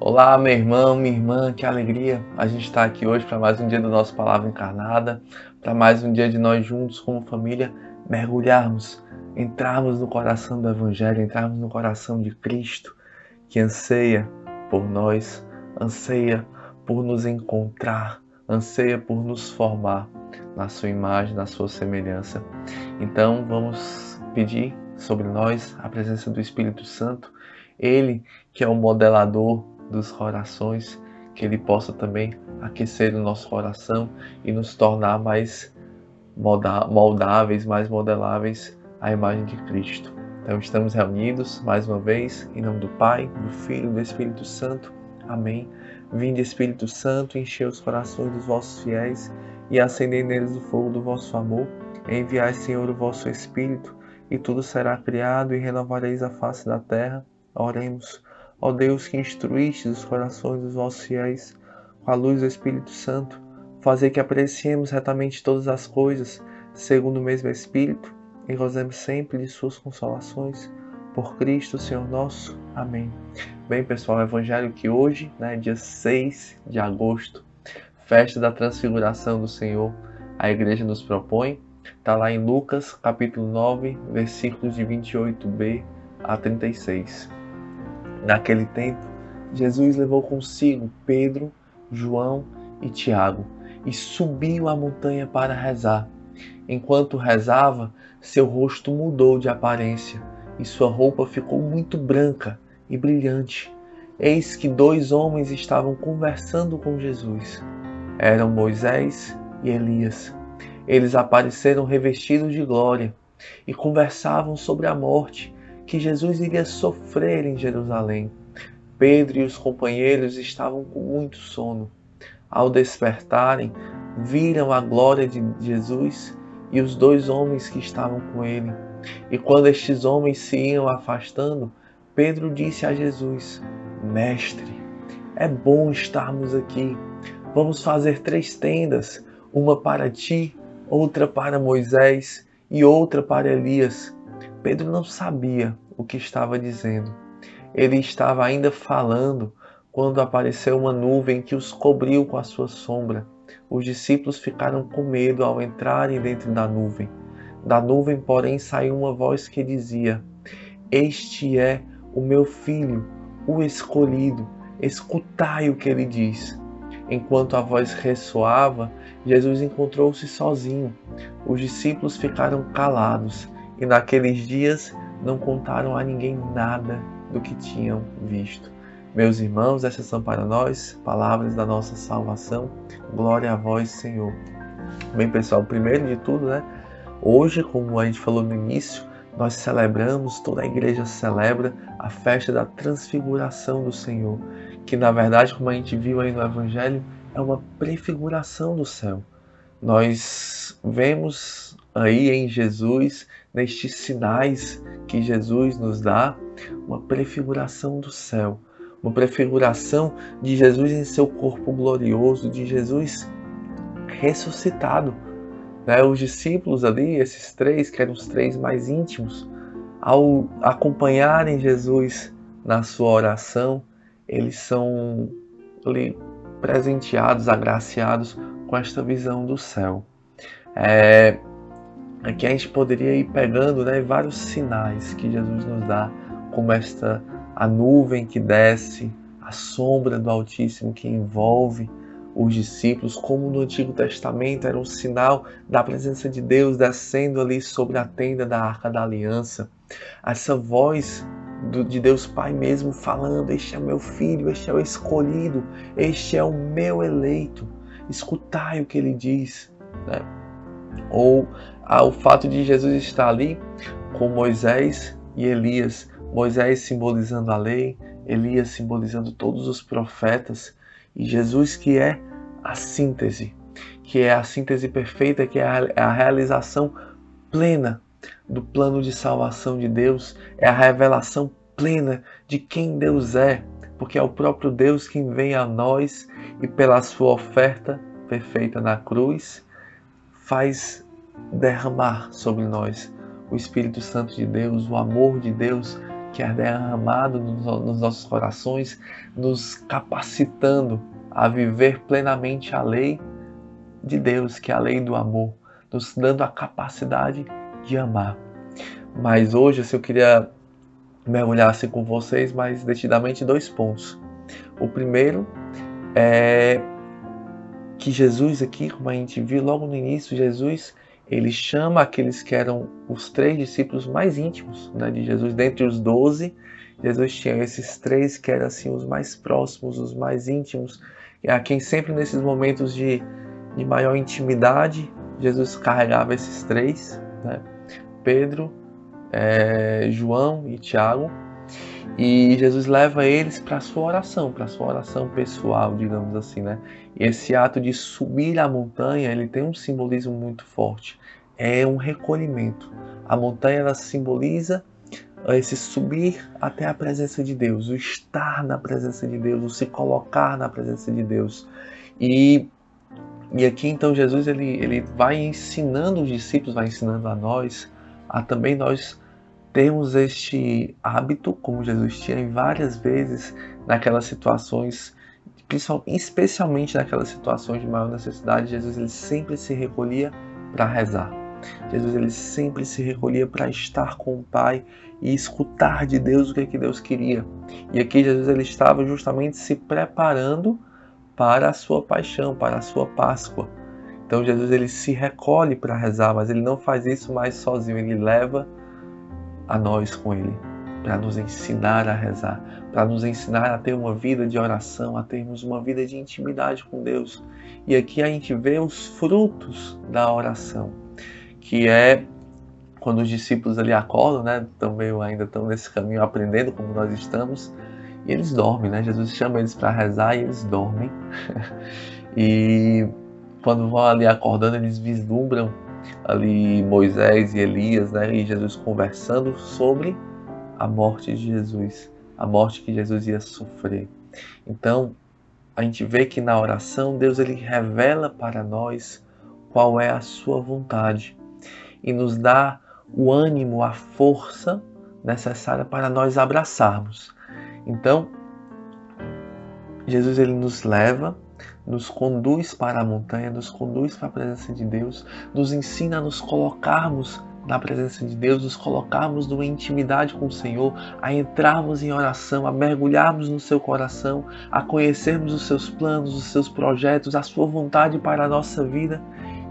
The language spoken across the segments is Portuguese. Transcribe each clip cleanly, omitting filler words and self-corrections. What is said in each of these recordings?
Olá, meu irmão, minha irmã, que alegria a gente estar aqui hoje para mais um dia do nosso Palavra Encarnada, para mais um dia de nós juntos como família mergulharmos, entrarmos no coração do Evangelho, entrarmos no coração de Cristo, que anseia por nós, anseia por nos encontrar, anseia por nos formar na sua imagem, na sua semelhança. Então vamos pedir sobre nós a presença do Espírito Santo, Ele que é o modelador dos corações, que Ele possa também aquecer o nosso coração e nos tornar mais moldáveis, mais modeláveis à imagem de Cristo. Então estamos reunidos mais uma vez, em nome do Pai, do Filho e do Espírito Santo. Amém. Vinde, Espírito Santo, enchei os corações dos vossos fiéis e acendei neles o fogo do vosso amor. Enviai, Senhor, o vosso Espírito, e tudo será criado, e renovareis a face da terra. Oremos. Ó Deus, que instruíste os corações dos vossos fiéis com a luz do Espírito Santo, fazei que apreciemos retamente todas as coisas, segundo o mesmo Espírito, e gozemos sempre de suas consolações. Por Cristo, Senhor nosso. Amém. Bem, pessoal, o Evangelho que hoje, dia 6 de agosto, festa da Transfiguração do Senhor, a Igreja nos propõe, está lá em Lucas, capítulo 9, versículos de 28b a 36. Naquele tempo, Jesus levou consigo Pedro, João e Tiago e subiu a montanha para rezar. Enquanto rezava, seu rosto mudou de aparência e sua roupa ficou muito branca e brilhante. Eis que 2 homens estavam conversando com Jesus. Eram Moisés e Elias. Eles apareceram revestidos de glória e conversavam sobre a morte que Jesus iria sofrer em Jerusalém. Pedro e os companheiros estavam com muito sono. Ao despertarem, viram a glória de Jesus e os 2 homens que estavam com ele. E quando estes homens se iam afastando, Pedro disse a Jesus: Mestre, é bom estarmos aqui. Vamos fazer 3 tendas, uma para ti, outra para Moisés e outra para Elias. Pedro não sabia o que estava dizendo. Ele estava ainda falando quando apareceu uma nuvem que os cobriu com a sua sombra. Os discípulos ficaram com medo ao entrarem dentro da nuvem. Da nuvem, porém, saiu uma voz que dizia: Este é o meu filho, o escolhido. Escutai o que ele diz. Enquanto a voz ressoava, Jesus encontrou-se sozinho. Os discípulos ficaram calados e naqueles dias não contaram a ninguém nada do que tinham visto. Meus irmãos, essas são para nós palavras da nossa salvação. Glória a vós, Senhor. Bem, pessoal, primeiro de tudo, hoje, como a gente falou no início, nós celebramos, toda a igreja celebra a festa da transfiguração do Senhor, que na verdade, como a gente viu aí no Evangelho, é uma prefiguração do céu. Nós vemos aí em Jesus, nestes sinais que Jesus nos dá, uma prefiguração do céu, uma prefiguração de Jesus em seu corpo glorioso, de Jesus ressuscitado. Os discípulos ali, esses 3, que eram os 3 mais íntimos, ao acompanharem Jesus na sua oração, eles são ali presenteados, agraciados com esta visão do céu. Aqui a gente poderia ir pegando vários sinais que Jesus nos dá, como a nuvem que desce, a sombra do Altíssimo que envolve os discípulos, como no Antigo Testamento era um sinal da presença de Deus descendo ali sobre a tenda da Arca da Aliança. Essa voz de Deus Pai mesmo falando: Este é o meu filho, este é o escolhido, este é o meu eleito. Escutai o que ele diz. Ou o fato de Jesus estar ali com Moisés e Elias. Moisés simbolizando a lei, Elias simbolizando todos os profetas. E Jesus que é a síntese perfeita, que é a realização plena do plano de salvação de Deus, é a revelação plena de quem Deus é, porque é o próprio Deus quem vem a nós e pela sua oferta perfeita na cruz, faz derramar sobre nós o Espírito Santo de Deus, o amor de Deus que é derramado nos nossos corações, nos capacitando a viver plenamente a lei de Deus, que é a lei do amor, nos dando a capacidade de amar. Mas hoje eu queria mergulhar assim com vocês mais detidamente em 2 pontos. O primeiro é que Jesus aqui, como a gente viu logo no início, Jesus ele chama aqueles que eram os 3 discípulos mais íntimos, né, de Jesus. Dentre os 12, Jesus tinha esses 3 que eram assim, os mais próximos, os mais íntimos, a quem sempre nesses momentos de maior intimidade, Jesus carregava esses 3, né? Pedro, João e Tiago. E Jesus leva eles para a sua oração pessoal, digamos assim, né? E esse ato de subir a montanha, ele tem um simbolismo muito forte. É um recolhimento. A montanha, ela simboliza esse subir até a presença de Deus, o estar na presença de Deus, o se colocar na presença de Deus. E aqui então Jesus ele vai ensinando os discípulos, vai ensinando a nós, a também nós temos este hábito, como Jesus tinha em várias vezes, naquelas situações, especialmente naquelas situações de maior necessidade, Jesus ele sempre se recolhia para rezar. Jesus ele sempre se recolhia para estar com o Pai e escutar de Deus o que Deus queria. E aqui Jesus ele estava justamente se preparando para a sua paixão, para a sua Páscoa. Então Jesus ele se recolhe para rezar, mas ele não faz isso mais sozinho, ele leva a nós com ele, para nos ensinar a rezar, para nos ensinar a ter uma vida de oração, a termos uma vida de intimidade com Deus. E aqui a gente vê os frutos da oração, que é quando os discípulos ali acordam, né? Também ainda estão nesse caminho aprendendo como nós estamos, e eles dormem, né? Jesus chama eles para rezar e eles dormem. E quando vão ali acordando, eles vislumbram ali Moisés e Elias, né? E Jesus conversando sobre a morte de Jesus, a morte que Jesus ia sofrer. Então, a gente vê que na oração Deus ele revela para nós qual é a sua vontade e nos dá o ânimo, a força necessária para nós abraçarmos. Então, Jesus ele nos leva, nos conduz para a montanha, nos conduz para a presença de Deus, nos ensina a nos colocarmos na presença de Deus, nos colocarmos numa intimidade com o Senhor, a entrarmos em oração, a mergulharmos no seu coração, a conhecermos os seus planos, os seus projetos, a sua vontade para a nossa vida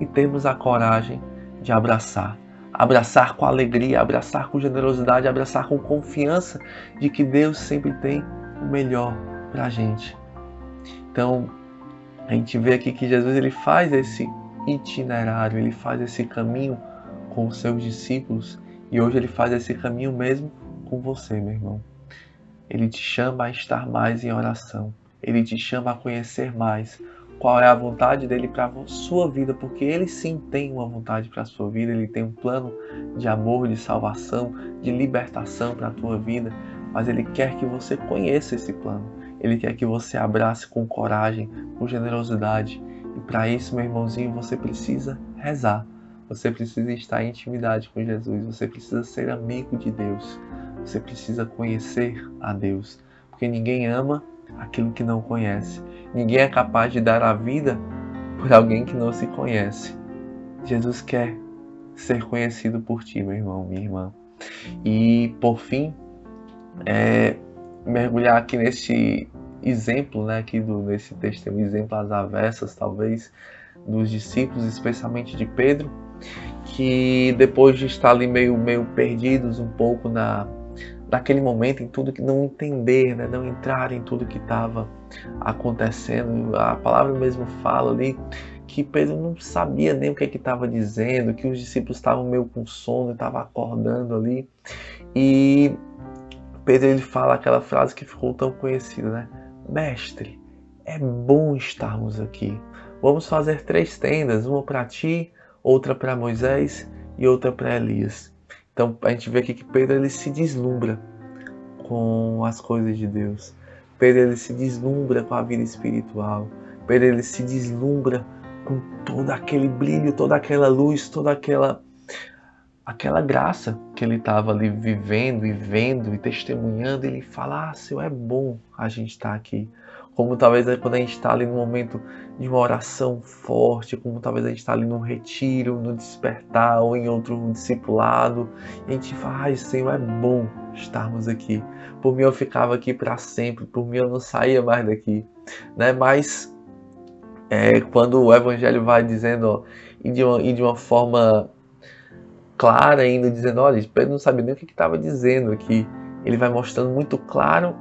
e termos a coragem de abraçar. Abraçar com alegria, abraçar com generosidade, abraçar com confiança de que Deus sempre tem o melhor para a gente. Então, a gente vê aqui que Jesus ele faz esse itinerário, ele faz esse caminho com os seus discípulos e hoje ele faz esse caminho mesmo com você, meu irmão. Ele te chama a estar mais em oração, ele te chama a conhecer mais qual é a vontade dele para a sua vida, porque ele sim tem uma vontade para a sua vida, ele tem um plano de amor, de salvação, de libertação para a tua vida, mas ele quer que você conheça esse plano. Ele quer que você abrace com coragem, com generosidade. E para isso, meu irmãozinho, você precisa rezar. Você precisa estar em intimidade com Jesus. Você precisa ser amigo de Deus. Você precisa conhecer a Deus. Porque ninguém ama aquilo que não conhece. Ninguém é capaz de dar a vida por alguém que não se conhece. Jesus quer ser conhecido por ti, meu irmão, minha irmã. E, por fim, mergulhar aqui neste exemplo, né, aqui nesse texto tem um exemplo às avessas, talvez, dos discípulos, especialmente de Pedro, que depois de estar ali meio perdidos um pouco naquele momento, em tudo que não entender, né, não entrar em tudo que estava acontecendo, a palavra mesmo fala ali que Pedro não sabia nem o que estava dizendo, que os discípulos estavam meio com sono, estavam acordando ali, e Pedro ele fala aquela frase que ficou tão conhecida, né? Mestre, é bom estarmos aqui. Vamos fazer 3 tendas, uma para ti, outra para Moisés e outra para Elias. Então a gente vê aqui que Pedro ele se deslumbra com as coisas de Deus. Pedro ele se deslumbra com a vida espiritual. Pedro ele se deslumbra com todo aquele brilho, toda aquela luz, toda aquela aquela graça que ele estava ali vivendo e vendo e testemunhando, ele fala: Senhor, é bom a gente estar aqui. Como talvez quando a gente está ali no momento de uma oração forte, como talvez a gente está ali num retiro, no despertar ou em outro discipulado, e a gente fala: Senhor, é bom estarmos aqui. Por mim eu ficava aqui para sempre, por mim eu não saía mais daqui, né? Mas quando o Evangelho vai dizendo, ó, e de uma forma clara ainda, dizendo: olha, Pedro não sabia nem o que estava dizendo aqui. Ele vai mostrando muito claro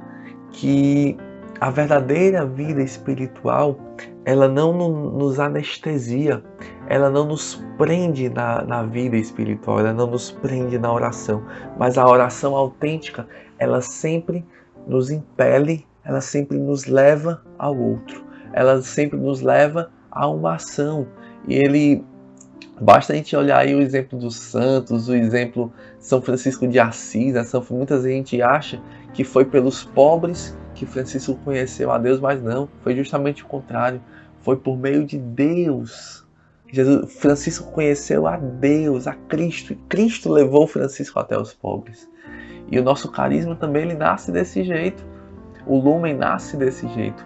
que a verdadeira vida espiritual, ela não nos anestesia, ela não nos prende na vida espiritual, ela não nos prende na oração, mas a oração autêntica, ela sempre nos impele, ela sempre nos leva ao outro, ela sempre nos leva a uma ação. E basta a gente olhar aí o exemplo dos santos, o exemplo de São Francisco de Assis, né? Muita gente acha que foi pelos pobres que Francisco conheceu a Deus, mas não, foi justamente o contrário. Foi por meio de Deus. Francisco conheceu a Deus, a Cristo, e Cristo levou Francisco até os pobres. E o nosso carisma também, ele nasce desse jeito. O lumen nasce desse jeito.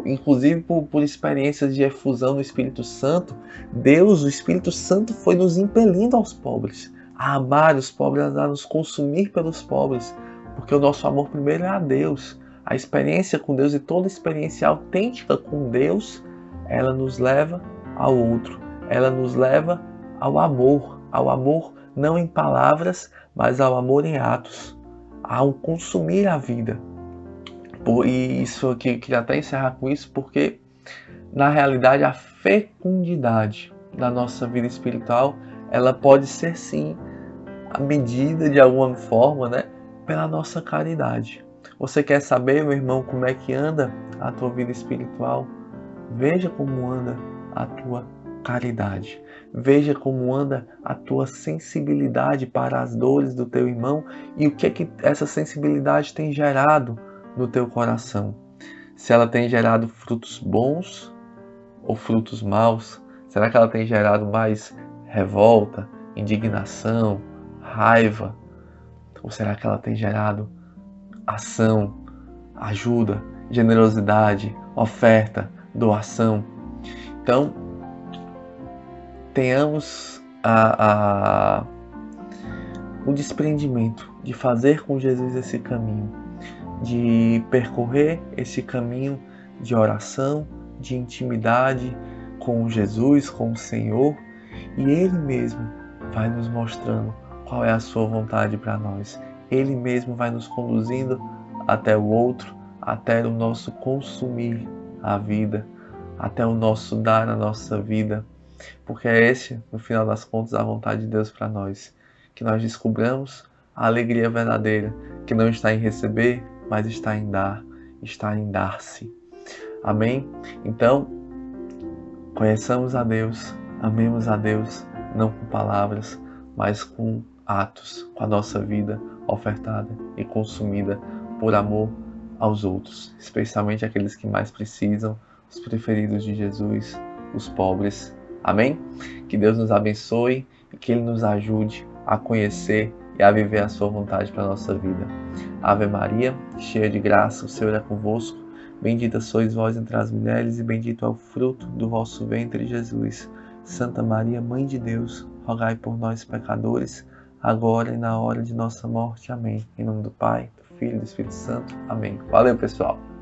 Inclusive por experiências de efusão do Espírito Santo, Deus, o Espírito Santo, foi nos impelindo aos pobres, a amar os pobres, a nos consumir pelos pobres, porque o nosso amor primeiro é a Deus. A experiência com Deus e toda experiência autêntica com Deus, ela nos leva ao outro, ela nos leva ao amor não em palavras, mas ao amor em atos, ao consumir a vida. E isso aqui, queria até encerrar com isso, porque na realidade a fecundidade da nossa vida espiritual, ela pode ser sim medida de alguma forma, né, pela nossa caridade. Você quer saber, meu irmão, como é que anda a tua vida espiritual? Veja como anda a tua caridade. Veja como anda a tua sensibilidade para as dores do teu irmão e o que essa sensibilidade tem gerado no teu coração. Se ela tem gerado frutos bons ou frutos maus? Será que ela tem gerado mais revolta, indignação, raiva? Ou será que ela tem gerado ação, ajuda, generosidade, oferta, doação? Então, tenhamos o desprendimento de fazer com Jesus esse caminho, de percorrer esse caminho de oração, de intimidade com Jesus, com o Senhor, e Ele mesmo vai nos mostrando qual é a sua vontade para nós. Ele mesmo vai nos conduzindo até o outro, até o nosso consumir a vida, até o nosso dar a nossa vida, porque é esse, no final das contas, a vontade de Deus para nós, que nós descobramos a alegria verdadeira, que não está em receber, mas está em dar, está em dar-se. Amém? Então, conheçamos a Deus, amemos a Deus, não com palavras, mas com atos, com a nossa vida ofertada e consumida por amor aos outros, especialmente aqueles que mais precisam, os preferidos de Jesus, os pobres. Amém? Que Deus nos abençoe e que Ele nos ajude a conhecer e a viver a sua vontade para a nossa vida. Ave Maria, cheia de graça, o Senhor é convosco. Bendita sois vós entre as mulheres e bendito é o fruto do vosso ventre, Jesus. Santa Maria, Mãe de Deus, rogai por nós, pecadores, agora e na hora de nossa morte. Amém. Em nome do Pai, do Filho e do Espírito Santo. Amém. Valeu, pessoal!